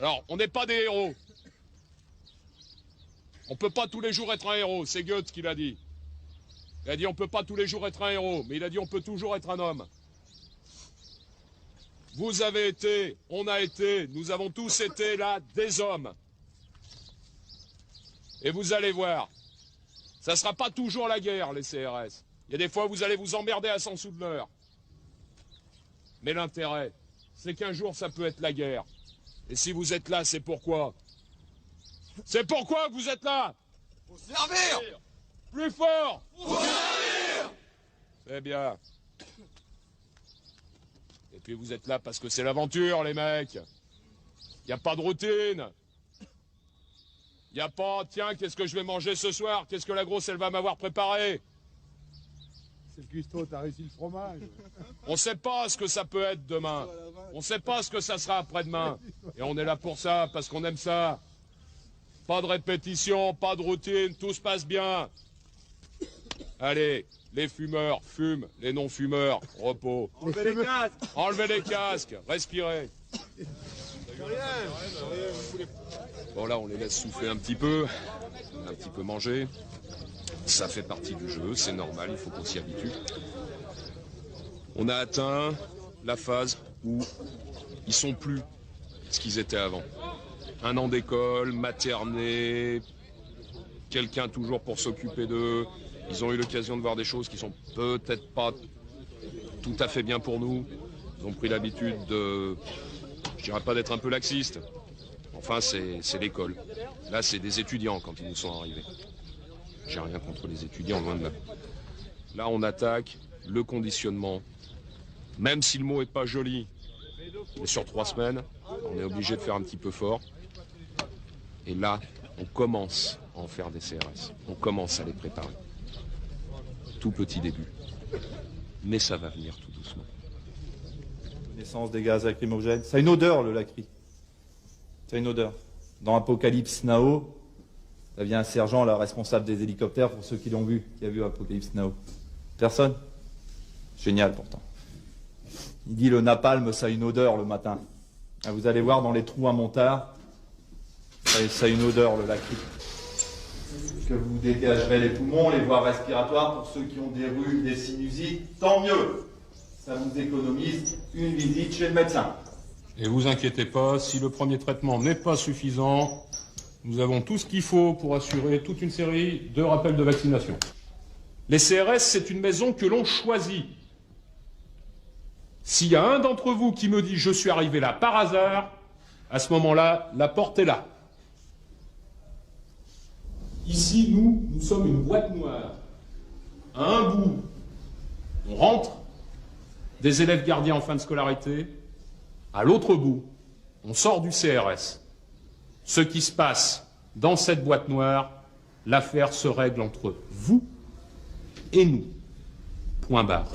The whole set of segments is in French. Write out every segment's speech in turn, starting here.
Alors, on n'est pas des héros. On peut pas tous les jours être un héros, c'est Goethe qui l'a dit. Il a dit on peut pas tous les jours être un héros, mais il a dit on peut toujours être un homme. Vous avez été, on a été, nous avons tous été là des hommes. Et vous allez voir, ça sera pas toujours la guerre, les CRS. Il y a des fois, vous allez vous emmerder à 100 sous de l'heure. Mais l'intérêt, c'est qu'un jour, ça peut être la guerre. Et si vous êtes là, c'est pourquoi? C'est pourquoi que vous êtes là? Pour servir! Plus fort! Pour servir! C'est bien. Et puis vous êtes là parce que c'est l'aventure, les mecs. Il n'y a pas de routine. Il n'y a pas, tiens, qu'est-ce que je vais manger ce soir? Qu'est-ce que la grosse, elle va m'avoir préparé? C'est le cuistot, t'as réussi le fromage. On ne sait pas ce que ça peut être demain. On ne sait pas ce que ça sera après-demain. Et on est là pour ça, parce qu'on aime ça. Pas de répétition, pas de routine, tout se passe bien. Allez, les fumeurs fument, les non-fumeurs, repos. Enlevez les casques! Enlevez les casques, respirez. Bon là, on les laisse souffler un petit peu manger. Ça fait partie du jeu, c'est normal, il faut qu'on s'y habitue. On a atteint la phase où ils sont plus ce qu'ils étaient avant. Un an d'école, maternée, quelqu'un toujours pour s'occuper d'eux. Ils ont eu l'occasion de voir des choses qui sont peut-être pas tout à fait bien pour nous. Ils ont pris l'habitude de, je dirais pas d'être un peu laxistes. Enfin, c'est l'école. Là, c'est des étudiants quand ils nous sont arrivés. J'ai rien contre les étudiants, loin de là. Là, on attaque le conditionnement. Même si le mot est pas joli, mais sur 3 semaines, on est obligé de faire un petit peu fort. Et là, on commence à en faire des CRS. On commence à les préparer. Tout petit début. Mais ça va venir tout doucement. Naissance des gaz lacrymogènes. Ça a une odeur, le lacry. Ça a une odeur. Dans Apocalypse Now, ça vient un sergent, là, responsable des hélicoptères, pour ceux qui l'ont vu, qui a vu Apocalypse Now. Personne? Génial, pourtant. Il dit le napalm, ça a une odeur le matin. Ah, vous allez voir dans les trous à montard, ça a une odeur, le lacry. Que vous dégagerez les poumons, les voies respiratoires, pour ceux qui ont des rhumes, des sinusites, tant mieux. Ça vous économise une visite chez le médecin. Et vous inquiétez pas, si le premier traitement n'est pas suffisant, nous avons tout ce qu'il faut pour assurer toute une série de rappels de vaccination. Les CRS, c'est une maison que l'on choisit. S'il y a un d'entre vous qui me dit « je suis arrivé là par hasard », à ce moment-là, la porte est là. Ici, nous sommes une boîte noire. À un bout, on rentre des élèves gardiens en fin de scolarité. À l'autre bout, on sort du CRS. Ce qui se passe dans cette boîte noire, l'affaire se règle entre vous et nous. Point barre.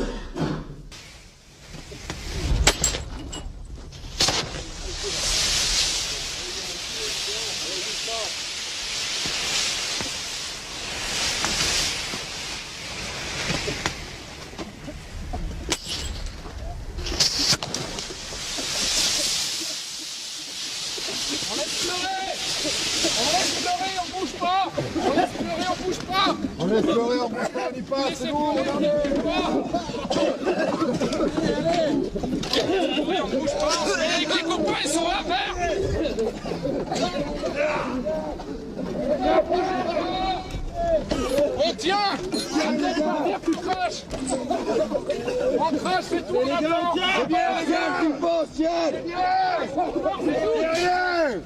On laisse pleurer, on bouge pas. On laisse pleurer, on bouge pas. On laisse pleurer, on bouge pas, on y passe, c'est bon, regardez. On bouge pas. Les copains, ils sont là, vert. On tient. Tu craches. On crache, c'est tout. C'est bien les gars, tu penses, tiens. Rien.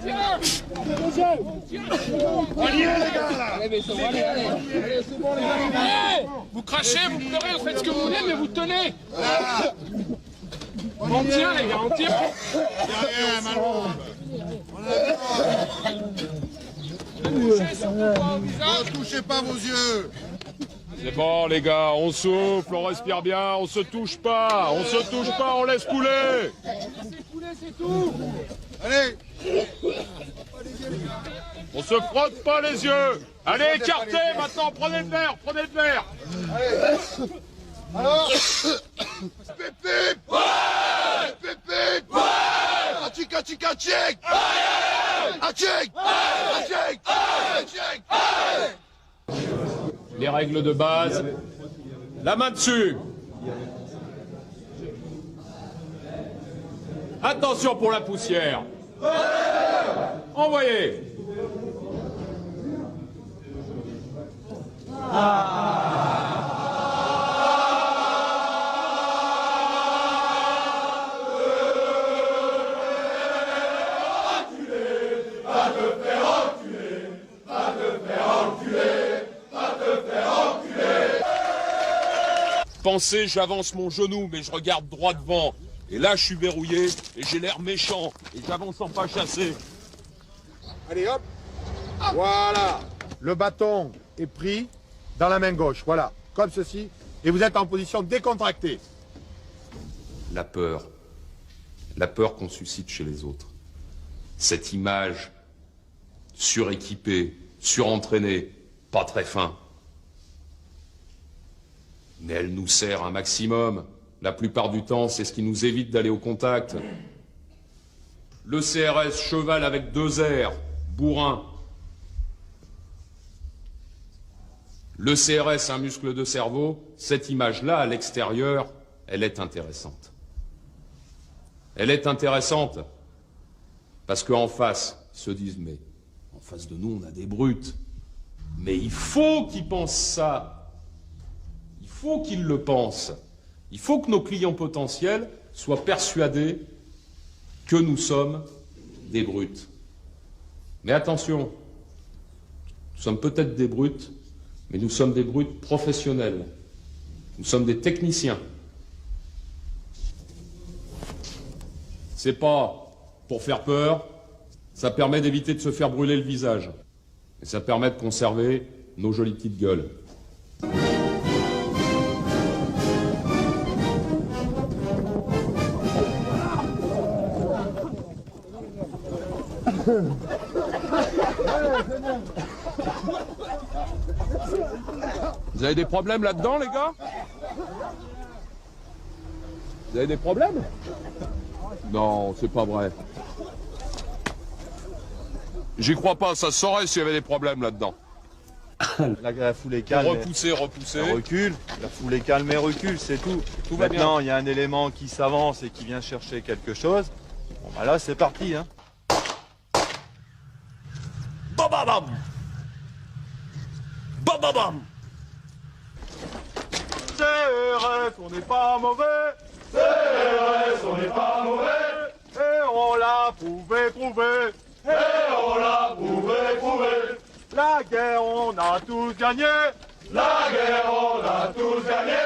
Tiens. On y est les gars là. Allez, c'est bon les gars. Vous crachez, vous pleurez, vous faites ce que vous voulez, mais vous tenez. On tient les gars, on tient. Rien, Malon. Ne touchez pas vos yeux. C'est bon les gars, on souffle, on respire bien, on se touche pas, on laisse couler. Laissez couler, c'est tout. Allez. On se frotte pas les yeux. Allez, écartez maintenant, prenez le verre. Allez. Alors. Pépé. Ouais. Pépé. Ouais. Achik, achik! Achik! Achik! Achik! Les règles de base. La main dessus. Attention pour la poussière. Envoyez. Pensez, j'avance mon genou, mais je regarde droit devant. Et là, je suis verrouillé, et j'ai l'air méchant, et j'avance en pas chassé. Allez, hop. Voilà. Le bâton est pris dans la main gauche. Voilà. Comme ceci. Et vous êtes en position décontractée. La peur qu'on suscite chez les autres. Cette image suréquipée, surentraînée, pas très fin. Mais elle nous sert un maximum. La plupart du temps, c'est ce qui nous évite d'aller au contact. Le CRS cheval avec 2 R, bourrin. Le CRS, un muscle de cerveau, cette image-là, à l'extérieur, elle est intéressante. Elle est intéressante parce qu'en face, ils se disent, mais en face de nous, on a des brutes. Mais il faut qu'ils pensent ça. Il faut qu'ils le pensent. Il faut que nos clients potentiels soient persuadés que nous sommes des brutes. Mais attention, nous sommes peut-être des brutes, mais nous sommes des brutes professionnels. Nous sommes des techniciens. C'est pas pour faire peur, ça permet d'éviter de se faire brûler le visage. Et ça permet de conserver nos jolies petites gueules. Vous avez des problèmes là-dedans, les gars? Vous avez des problèmes? Non, c'est pas vrai. J'y crois pas, ça se saurait s'il y avait des problèmes là-dedans. La foule est calme. Repoussez. Elle recule. La foule est calme et recule, c'est tout. Tout va bien. Maintenant, il y a un élément qui s'avance et qui vient chercher quelque chose. Bon, bah là, c'est parti, hein. Bam bam bam! Bam bam bam! CRS, on n'est pas mauvais. CRS, on n'est pas mauvais. Et on l'a prouvé. Et on l'a prouvé. La guerre, on a tous gagné. La guerre, on a tous gagné.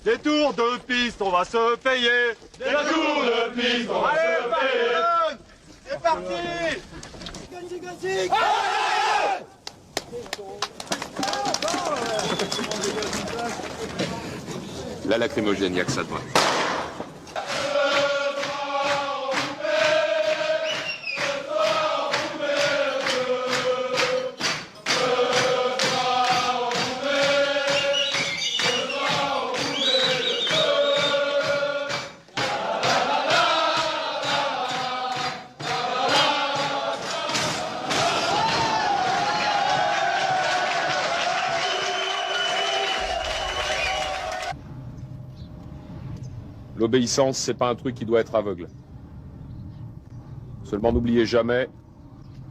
Des tours de piste, on va se payer. Des tours de piste, on va se payer. C'est parti. La lacrymogène, il n'y a que ça de vrai. L'obéissance, c'est pas un truc qui doit être aveugle. Seulement n'oubliez jamais,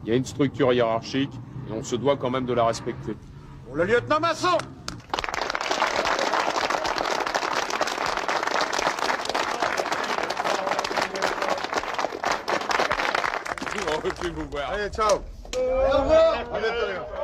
il y a une structure hiérarchique et on se doit quand même de la respecter. Pour le lieutenant Masson. On ne veut plus vous voir. Allez, ciao. Au revoir. À bientôt, les gars.